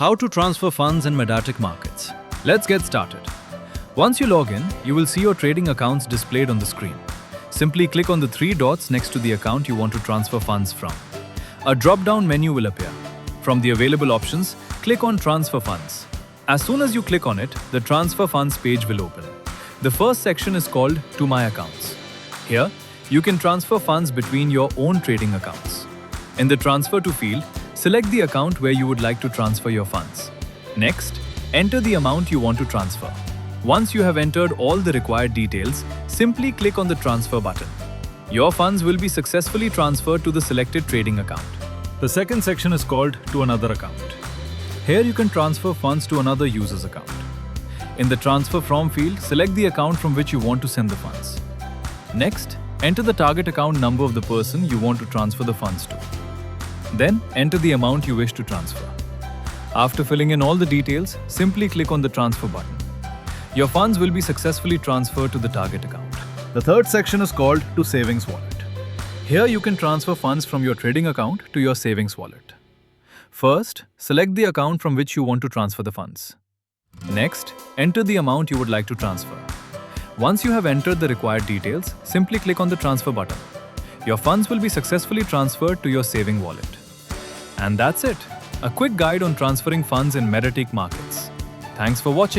How to transfer funds in Medatiq Markets. Let's get started. Once you log in, you will see your trading accounts displayed on the screen. Simply click on the three dots next to the account you want to transfer funds from. A drop-down menu will appear. From the available options, click on Transfer Funds. As soon as you click on it, the Transfer Funds page will open. The first section is called To My Accounts. Here, you can transfer funds between your own trading accounts. In the Transfer To field, select the account where you would like to transfer your funds. Next, enter the amount you want to transfer. Once you have entered all the required details, simply click on the Transfer button. Your funds will be successfully transferred to the selected trading account. The second section is called To Another Account. Here you can transfer funds to another user's account. In the Transfer From field, select the account from which you want to send the funds. Next, enter the target account number of the person you want to transfer the funds to. Then, enter the amount you wish to transfer. After filling in all the details, simply click on the Transfer button. Your funds will be successfully transferred to the target account. The third section is called To Savings Wallet. Here you can transfer funds from your trading account to your savings wallet. First, select the account from which you want to transfer the funds. Next, enter the amount you would like to transfer. Once you have entered the required details, simply click on the Transfer button. Your funds will be successfully transferred to your saving wallet. And that's it. A quick guide on transferring funds in Medatiq Markets. Thanks for watching.